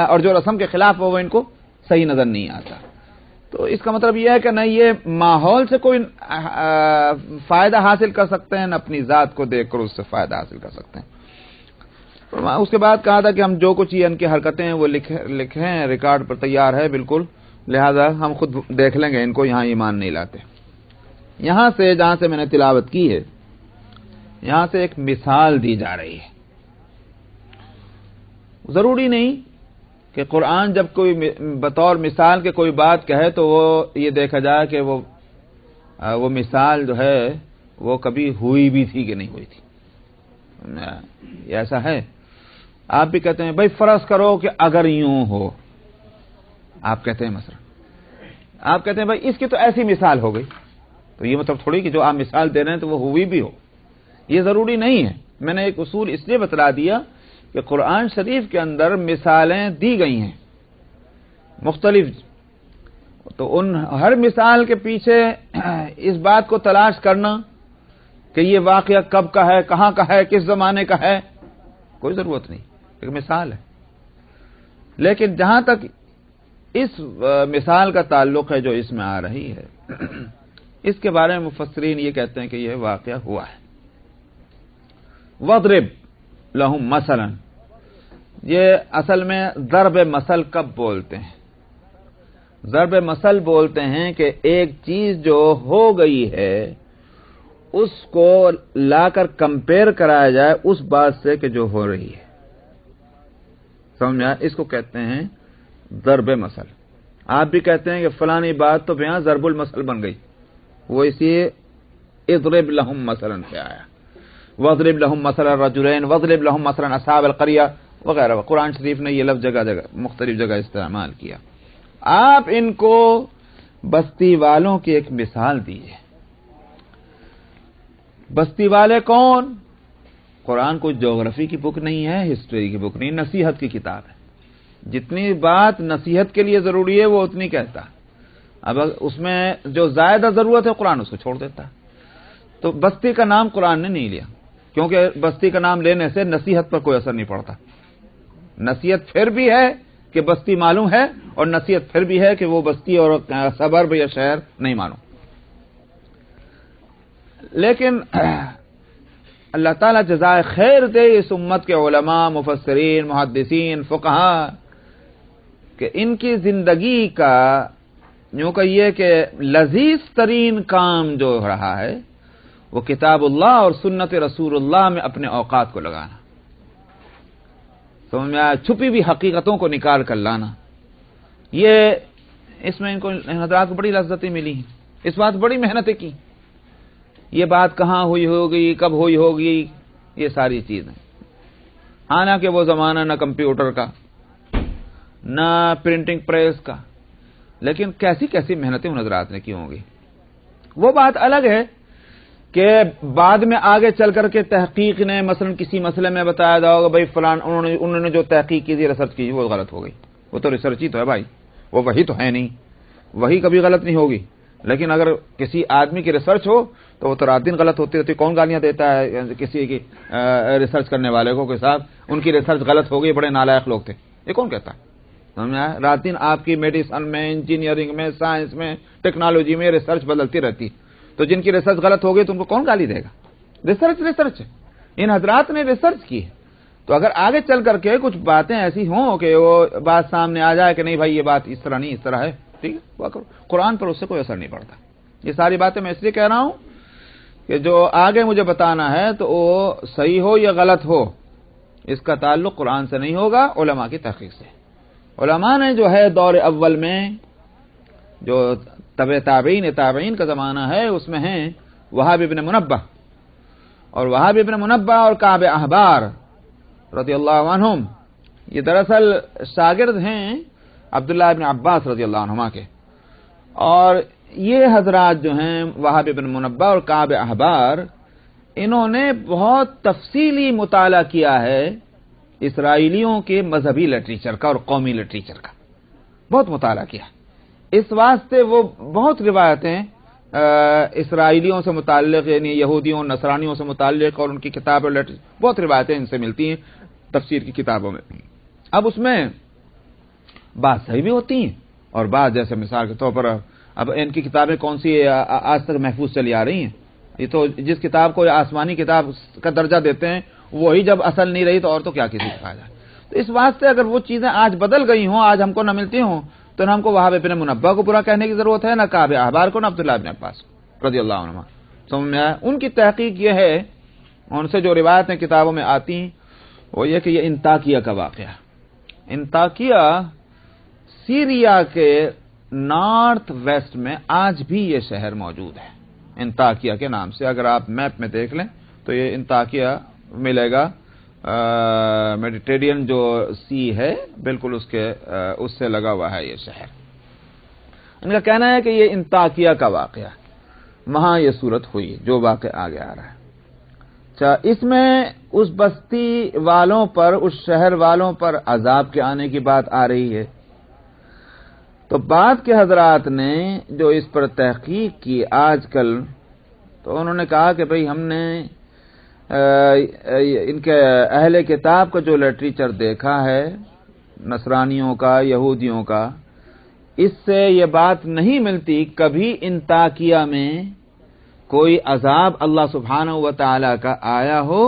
اور جو رسم کے خلاف ہے وہ ان کو صحیح نظر نہیں آتا۔ تو اس کا مطلب یہ ہے کہ نہ یہ ماحول سے کوئی فائدہ حاصل کر سکتے ہیں، نہ اپنی ذات کو دیکھ کر اس سے فائدہ حاصل کر سکتے ہیں۔ اس کے بعد کہا تھا کہ ہم جو کچھ یہ ان کی حرکتیں ہیں وہ لکھیں، ریکارڈ پر تیار ہے بالکل، لہذا ہم خود دیکھ لیں گے ان کو، یہاں ایمان نہیں لاتے۔ یہاں سے جہاں سے میں نے تلاوت کی ہے یہاں سے ایک مثال دی جا رہی ہے۔ ضروری نہیں کہ قرآن جب کوئی بطور مثال کے کوئی بات کہے تو وہ یہ دیکھا جائے کہ وہ مثال جو ہے وہ کبھی ہوئی بھی تھی کہ نہیں ہوئی تھی۔ ایسا ہے، آپ بھی کہتے ہیں بھائی فرض کرو کہ اگر یوں ہو، آپ کہتے ہیں مثلا آپ کہتے ہیں بھائی اس کی تو ایسی مثال ہو گئی، تو یہ مطلب تھوڑی کہ جو آپ مثال دے رہے ہیں تو وہ ہوئی بھی ہو، یہ ضروری نہیں ہے۔ میں نے ایک اصول اس لیے بتلا دیا کہ قرآن شریف کے اندر مثالیں دی گئی ہیں مختلف، تو ان ہر مثال کے پیچھے اس بات کو تلاش کرنا کہ یہ واقعہ کب کا ہے، کہاں کا ہے، کس زمانے کا ہے، کوئی ضرورت نہیں، ایک مثال ہے۔ لیکن جہاں تک اس مثال کا تعلق ہے جو اس میں آ رہی ہے، اس کے بارے میں مفسرین یہ کہتے ہیں کہ یہ واقعہ ہوا ہے۔ وَاضْرِبْ لَهُمْ مَثَلًا، یہ اصل میں ضرب مثل کب بولتے ہیں؟ ضرب مثل بولتے ہیں کہ ایک چیز جو ہو گئی ہے اس کو لا کر کمپیئر کرایا جائے اس بات سے کہ جو ہو رہی ہے، سمجھا؟ اس کو کہتے ہیں ضرب مثل۔ آپ بھی کہتے ہیں کہ فلانی بات تو بیان ضرب المثل بن گئی، وہ اسی اضرب لہم مثلا سے آیا، وَاضْرِبْ لَهُمْ مَثَلَ الرَّجُلَيْنِ وَاضْرِبْ لَهُمْ مَثَلًا أَصْحَابَ الْقَرْيَةِ وغیرہ۔ قرآن شریف نے یہ لفظ جگہ جگہ مختلف جگہ استعمال کیا۔ آپ ان کو بستی والوں کی ایک مثال دیجیے۔ بستی والے کون؟ قرآن کوئی جغرافی کی بک نہیں ہے، ہسٹری کی بک نہیں، نصیحت کی کتاب ہے۔ جتنی بات نصیحت کے لیے ضروری ہے وہ اتنی کہتا ہے، اب اس میں جو زائدہ ضرورت ہے قرآن اس کو چھوڑ دیتا ہے۔ تو بستی کا نام قرآن نے نہیں لیا، کیونکہ بستی کا نام لینے سے نصیحت پر کوئی اثر نہیں پڑتا. نصیحت پھر بھی ہے کہ بستی معلوم ہے، اور نصیحت پھر بھی ہے کہ وہ بستی اور سبرب یا شہر نہیں معلوم. لیکن اللہ تعالیٰ جزائے خیر دے اس امت کے علماء، مفسرین، محدثین، فقہاء، کہ ان کی زندگی کا یوں کہیے کہ لذیذ ترین کام جو رہا ہے وہ کتاب اللہ اور سنت رسول اللہ میں اپنے اوقات کو لگانا. سمجھ میں آیا؟ چھپی ہوئی حقیقتوں کو نکال کر لانا. یہ اس میں ان کو حضرات کو بڑی لذتیں ملی ہیں، اس بات بڑی محنتیں کی. یہ بات کہاں ہوئی ہوگی، کب ہوئی ہوگی، یہ ساری چیزیں. حالانکہ وہ زمانہ نہ کمپیوٹر کا، نہ پرنٹنگ پریس کا، لیکن کیسی کیسی محنتیں ان حضرات نے کی ہوں گی. وہ بات الگ ہے کہ بعد میں آگے چل کر کے تحقیق نے مثلا کسی مسئلے میں بتایا جائے گا بھائی فلان انہوں نے جو تحقیق کی تھی، ریسرچ کی، وہ غلط ہو گئی. وہ تو ریسرچ ہی تو ہے بھائی، وہ وہی تو ہے نہیں، وہی کبھی غلط نہیں ہوگی. لیکن اگر کسی آدمی کی ریسرچ ہو تو وہ تو رات دن غلط ہوتی رہتی. کون گالیاں دیتا ہے کسی کی ریسرچ کرنے والے کو کہ صاحب ان کی ریسرچ غلط ہو گئی، بڑے نالائق لوگ تھے؟ یہ کون کہتا ہے؟ رات دن آپ کی میڈیسن میں، انجینئرنگ میں، سائنس میں، ٹیکنالوجی میں ریسرچ بدلتی رہتی. تو جن کی ریسرچ غلط ہو گئی تو ان کو کون گالی دے گا؟ ریسرچ ان حضرات نے ریسرچ کی ہے. تو اگر آگے چل کر کے کچھ باتیں ایسی ہوں کہ وہ بات سامنے آ جائے کہ نہیں بھائی یہ بات اس طرح نہیں، اس طرح ہے، ٹھیک ہے، وہ کرو. قرآن پر اس سے کوئی اثر نہیں پڑتا. یہ ساری باتیں میں اس لیے کہہ رہا ہوں کہ جو آگے مجھے بتانا ہے تو وہ صحیح ہو یا غلط ہو، اس کا تعلق قرآن سے نہیں ہوگا، علماء کی تحقیق سے. علماء نے جو ہے دور اول میں جو تابعین کا زمانہ ہے، اس میں ہیں وہاب ابن منبہ، اور وہاب ابن منبہ اور کعب احبار رضی اللہ عنہم یہ دراصل شاگرد ہیں عبداللہ ابن عباس رضی اللہ عنہما کے. اور یہ حضرات جو ہیں وہاب ابن منبہ اور کعب احبار، انہوں نے بہت تفصیلی مطالعہ کیا ہے اسرائیلیوں کے مذہبی لٹریچر کا اور قومی لٹریچر کا. بہت مطالعہ کیا. اس واسطے وہ بہت روایتیں اسرائیلیوں سے متعلق، یعنی یہودیوں نصرانیوں سے متعلق، اور ان کی کتاب اور لٹریچر، بہت روایتیں ان سے ملتی ہیں تفسیر کی کتابوں میں. اب اس میں بات صحیح بھی ہوتی ہیں اور بات، جیسے مثال کے طور پر اب ان کی کتابیں کون سی آج تک محفوظ چلی آ رہی ہیں. یہ تو جس کتاب کو آسمانی کتاب کا درجہ دیتے ہیں وہی جب اصل نہیں رہی تو اور تو کیا کسی کا فائدہ. تو اس واسطے اگر وہ چیزیں آج بدل گئی ہوں، آج ہم کو نہ ملتی ہوں، تو نہ ہم کو وہاب ابن منبہ کو برا کہنے کی ضرورت ہے، نہ کعب احبار کو، نہ عبداللہ ابن عباس رضی اللہ عنہ. سمجھ میں آیا؟ ان کی تحقیق یہ ہے، ان سے جو روایتیں کتابوں میں آتی ہیں وہ یہ کہ یہ انطاکیہ کا واقعہ. انطاکیہ سیریا کے نارتھ ویسٹ میں آج بھی یہ شہر موجود ہے، انطاکیہ کے نام سے. اگر آپ میپ میں دیکھ لیں تو یہ انطاکیہ ملے گا. میڈیٹرینین جو سی ہے بالکل اس سے لگا ہوا ہے یہ شہر. ان کا کہنا ہے کہ یہ انطاکیہ کا واقعہ، وہاں یہ صورت ہوئی جو واقعہ آگے آ رہا ہے. اچھا، اس میں اس بستی والوں پر، اس شہر والوں پر عذاب کے آنے کی بات آ رہی ہے. تو بعد کے حضرات نے جو اس پر تحقیق کی آج کل، تو انہوں نے کہا کہ بھئی ہم نے ان کے اہل کتاب کا جو لٹریچر دیکھا ہے، نصرانیوں کا، یہودیوں کا، اس سے یہ بات نہیں ملتی کبھی انطاکیہ میں کوئی عذاب اللہ سبحانہ و تعالی کا آیا ہو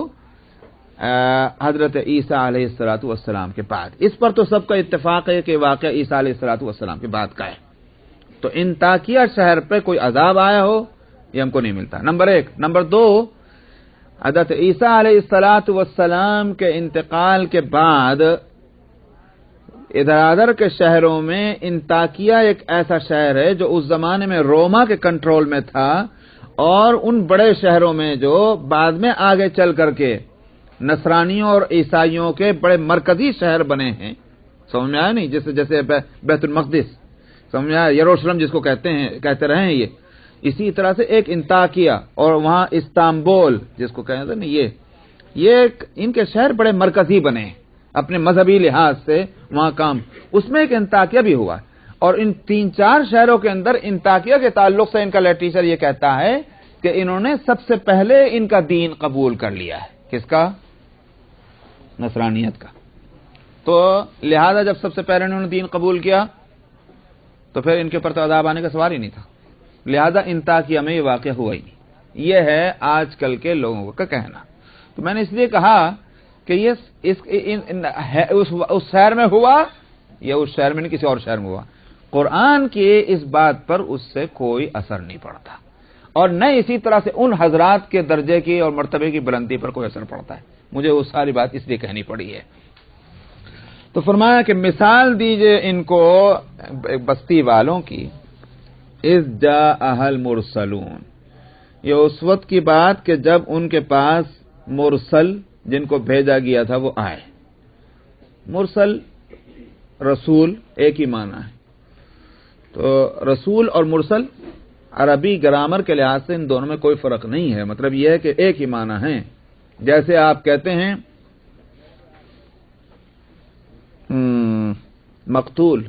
حضرت عیسیٰ علیہ الصلوۃ والسلام کے بعد. اس پر تو سب کا اتفاق ہے کہ واقعہ عیسیٰ علیہ الصلوۃ والسلام کے بعد کا ہے. تو انطاکیہ شہر پہ کوئی عذاب آیا ہو یہ ہم کو نہیں ملتا، نمبر ایک. نمبر دو، حضرت عیسیٰ علیہ الصلوۃ والسلام کے انتقال کے بعد ادھر ادھر کے شہروں میں انطاکیہ ایک ایسا شہر ہے جو اس زمانے میں روما کے کنٹرول میں تھا، اور ان بڑے شہروں میں جو بعد میں آگے چل کر کے نصرانیوں اور عیسائیوں کے بڑے مرکزی شہر بنے ہیں. سمجھ میں آیا نہیں؟ جیسے بیت المقدس، سمجھ میں آیا، یروشلم جس کو کہتے رہے ہیں. اسی طرح سے ایک انطاکیہ، اور وہاں استنبول جس کو کہتے ہیں، یہ ان کے شہر بڑے مرکزی بنے ہیں اپنے مذہبی لحاظ سے وہاں کام. اس میں ایک انطاکیہ بھی ہوا، اور ان 3-4 شہروں کے اندر انطاکیہ کے تعلق سے ان کا لٹریچر یہ کہتا ہے کہ انہوں نے سب سے پہلے ان کا دین قبول کر لیا ہے. کس کا؟ نصرانیت کا. تو لہذا جب سب سے پہلے انہوں نے دین قبول کیا تو پھر ان کے اوپر تو عذاب آنے کا سوال ہی نہیں تھا. لہذا انطاکیہ میں یہ واقعہ ہوا ہی نہیں. یہ ہے آج کل کے لوگوں کا کہنا. تو میں نے اس لیے کہا کہ یہ اس شہر میں ہوا یا اس شہر میں نہیں کسی اور شہر میں ہوا، قرآن کی اس بات پر اس سے کوئی اثر نہیں پڑتا، اور نہ اسی طرح سے ان حضرات کے درجے کی اور مرتبے کی بلندی پر کوئی اثر پڑتا ہے. مجھے وہ ساری بات اس لیے کہنی پڑی ہے. تو فرمایا کہ مثال دیجئے ان کو بستی والوں کی، اذ جاء المرسلون، یہ اس وقت کی بات کہ جب ان کے پاس مرسل جن کو بھیجا گیا تھا وہ آئے. مرسل رسول ایک ہی معنی ہے. تو رسول اور مرسل عربی گرامر کے لحاظ سے ان دونوں میں کوئی فرق نہیں ہے. مطلب یہ ہے کہ ایک ہی معنی ہے. جیسے آپ کہتے ہیں مقتول،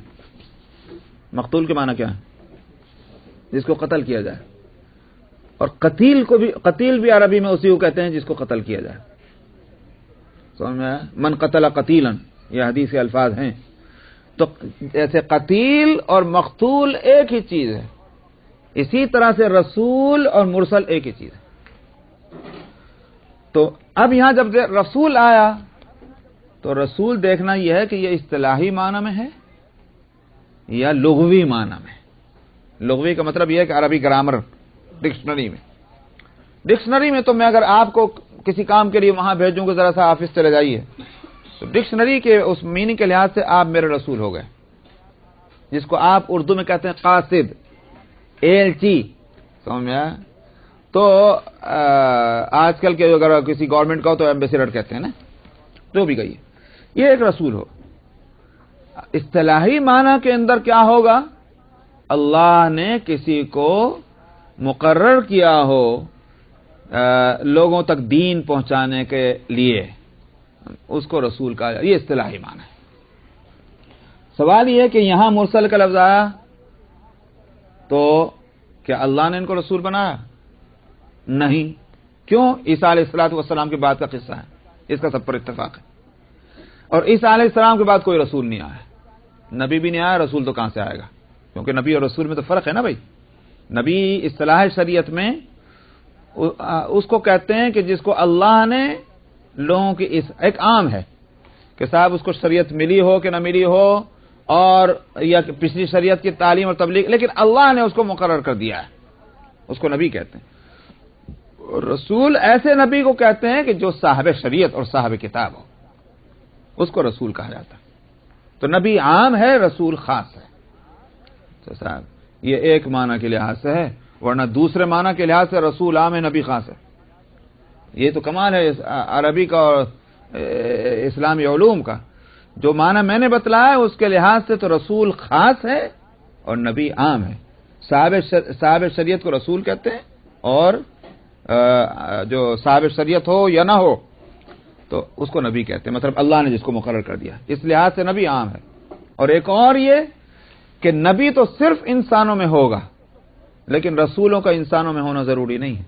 مقتول کے معنی کیا ہے؟ جس کو قتل کیا جائے. اور قتیل بھی عربی میں اسی کو کہتے ہیں جس کو قتل کیا جائے. سمجھ میں آیا؟ من قتل قتیلا، یہ حدیث کے الفاظ ہیں. تو جیسے قتیل اور مقتول ایک ہی چیز ہے، اسی طرح سے رسول اور مرسل ایک ہی چیز ہے. تو اب یہاں جب رسول آیا تو رسول دیکھنا یہ ہے کہ یہ اصطلاحی معنی میں ہے یا لغوی معنی میں. لغوی کا مطلب یہ ہے کہ عربی گرامر ڈکشنری میں تو میں اگر آپ کو کسی کام کے لیے وہاں بھیجوں گا ذرا سا آفس چلے جائیے، تو ڈکشنری کے اس میننگ کے لحاظ سے آپ میرے رسول ہو گئے، جس کو آپ اردو میں کہتے ہیں قاصد، ایلچی. سمجھ میں آیا؟ تو آج کل کے اگر کسی گورنمنٹ کا ہو تو ایمبیسیڈر کہتے ہیں نا، جو بھی کہیے، یہ ایک رسول ہو. اصطلاحی معنی کے اندر کیا ہوگا؟ اللہ نے کسی کو مقرر کیا ہو لوگوں تک دین پہنچانے کے لیے، اس کو رسول کہا جائے. یہ اصطلاحی معنی ہے. سوال یہ ہے کہ یہاں مرسل کا لفظ آیا تو کیا اللہ نے ان کو رسول بنایا؟ نہیں. کیوں؟ عیسیٰ علیہ السلام کے بعد کا قصہ ہے، اس کا سب پر اتفاق ہے. اور عیسیٰ علیہ السلام کے بعد کوئی رسول نہیں آیا، نبی بھی نہیں آیا، رسول تو کہاں سے آئے گا؟ کیونکہ نبی اور رسول میں تو فرق ہے نا بھائی. نبی اصطلاح شریعت میں اس کو کہتے ہیں کہ جس کو اللہ نے لوگوں کی ایک عام ہے کہ صاحب اس کو شریعت ملی ہو کہ نہ ملی ہو، اور یا پچھلی شریعت کی تعلیم اور تبلیغ، لیکن اللہ نے اس کو مقرر کر دیا ہے، اس کو نبی کہتے ہیں. رسول ایسے نبی کو کہتے ہیں کہ جو صاحب شریعت اور صاحب کتاب ہو، اس کو رسول کہا جاتا ہے. تو نبی عام ہے، رسول خاص ہے. تو صاحب یہ ایک معنی کے لحاظ سے ہے، ورنہ دوسرے معنی کے لحاظ سے رسول عام ہے، نبی خاص ہے. یہ تو کمال ہے عربی کا اور اسلامی علوم کا. جو معنی میں نے بتلایا اس کے لحاظ سے تو رسول خاص ہے اور نبی عام ہے. صاحب شریعت کو رسول کہتے ہیں، اور جو صاحب شریعت ہو یا نہ ہو تو اس کو نبی کہتے ہیں. مطلب اللہ نے جس کو مقرر کر دیا، اس لحاظ سے نبی عام ہے. اور ایک اور یہ کہ نبی تو صرف انسانوں میں ہوگا، لیکن رسولوں کا انسانوں میں ہونا ضروری نہیں ہے،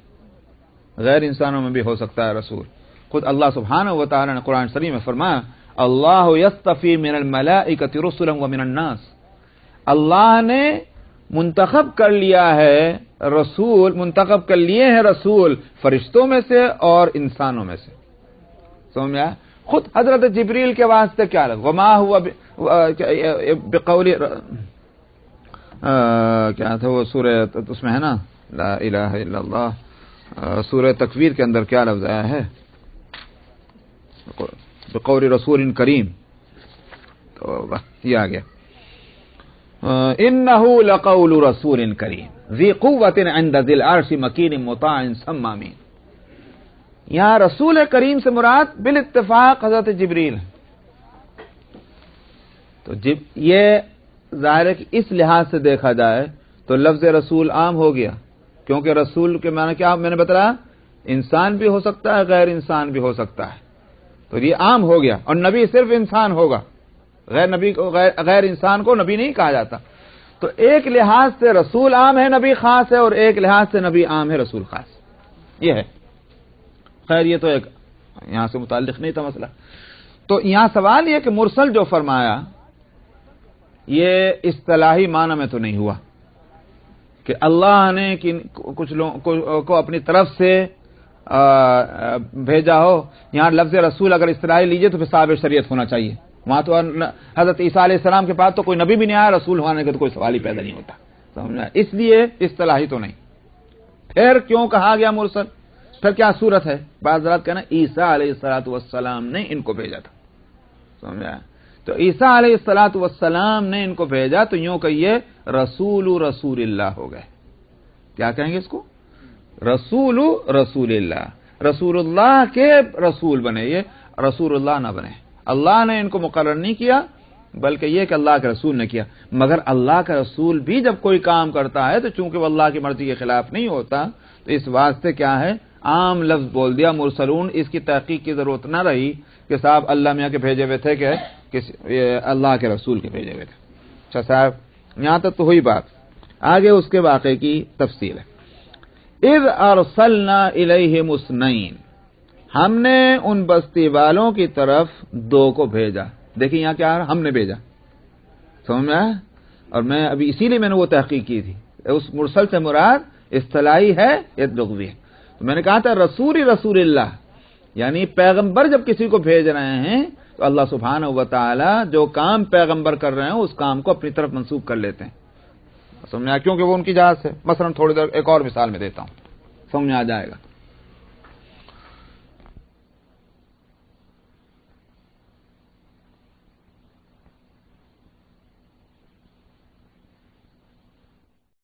غیر انسانوں میں بھی ہو سکتا ہے رسول. خود اللہ سبحانہ و تعالی نے قرآن شریف میں فرمایا اللہ یصطفی من الملائکۃ رسلا ومن الناس. اللہ نے منتخب کر لیا ہے رسول، منتخب کر لیے ہیں رسول فرشتوں میں سے اور انسانوں میں سے. سمجھ میں آیا؟ خود حضرت جبریل کے واسطے کیا لگا وما ہوا بقول کیا تھا وہ سورہ اس میں ہے نا لا الہ الا اللہ، سورہ تکویر کے اندر کیا لفظ آیا ہے؟ بقول رسول کریم. تو یہ آ گیا انہ لقول رسول کریم ذی قوت عند ذی العرش مکین مطاع ثم امین. یہاں رسول کریم سے مراد بالاتفاق حضرت جبریل. تو یہ ظاہر ہے کہ اس لحاظ سے دیکھا جائے تو لفظ رسول عام ہو گیا، کیونکہ رسول کے معنی کیا میں نے بتایا؟ انسان بھی ہو سکتا ہے، غیر انسان بھی ہو سکتا ہے. تو یہ عام ہو گیا. اور نبی صرف انسان ہوگا، غیر انسان کو نبی نہیں کہا جاتا. تو ایک لحاظ سے رسول عام ہے نبی خاص ہے، اور ایک لحاظ سے نبی عام ہے رسول خاص، یہ ہے۔ خیر یہ تو ایک یہاں سے متعلق نہیں تھا مسئلہ۔ تو یہاں سوال یہ کہ مرسل جو فرمایا یہ اصطلاحی معنی میں تو نہیں ہوا کہ اللہ نے کچھ لوگوں کو اپنی طرف سے بھیجا ہو۔ یہاں لفظ رسول اگر اصطلاحی لیجئے تو پھر صاحب شریعت ہونا چاہیے، وہاں تو حضرت عیسیٰ علیہ السلام کے پاس تو کوئی نبی بھی نہیں آیا، رسول ہونے کا تو کوئی سوال ہی پیدا نہیں ہوتا، سمجھا؟ اس لیے اصطلاحی تو نہیں۔ پھر کیوں کہا گیا مرسل؟ پھر کیا صورت ہے؟ بعض حضرات کہنا عیسیٰ علیہ السلام نے ان کو بھیجا تھا، سمجھا؟ تو عیسیٰ علیہ السلام نے ان کو بھیجا، تو یوں کہیے رسول اللہ ہو گئے۔ کیا کہیں گے اس کو؟ رسول اللہ، رسول اللہ کے رسول بنے، یہ رسول اللہ نہ بنے۔ اللہ نے ان کو مقرر نہیں کیا، بلکہ یہ کہ اللہ کے رسول نے کیا۔ مگر اللہ کا رسول بھی جب کوئی کام کرتا ہے تو چونکہ وہ اللہ کی مرضی کے خلاف نہیں ہوتا، تو اس واسطے کیا ہے، عام لفظ بول دیا مرسلون، اس کی تحقیق کی ضرورت نہ رہی کہ صاحب اللہ میاں کے بھیجے ہوئے تھے کہ اللہ کے رسول کے بھیجے ہوئے تھے۔ اچھا صاحب، یہاں تک تو ہوئی بات، آگے اس کے واقعے کی تفصیل ہے۔ اذ ارسلنا الیہم اثنین، ہم نے ان بستی والوں کی طرف دو کو بھیجا۔ دیکھیں یہاں کیا ہے، ہم نے بھیجا، سمجھ میں آیا؟ اور میں ابھی اسی لیے میں نے وہ تحقیق کی تھی، اس مرسل سے مراد اصطلاحی ہے یا لغوی ہے۔ تو میں نے کہا تھا رسول اللہ، یعنی پیغمبر جب کسی کو بھیج رہے ہیں تو اللہ سبحانہ و تعالی جو کام پیغمبر کر رہے ہیں اس کام کو اپنی طرف منسوب کر لیتے ہیں، سمجھ میں آیا؟ کیونکہ وہ ان کی ذات ہے۔ مثلا تھوڑی دیر ایک اور مثال میں دیتا ہوں، سمجھ میں آ جائے گا۔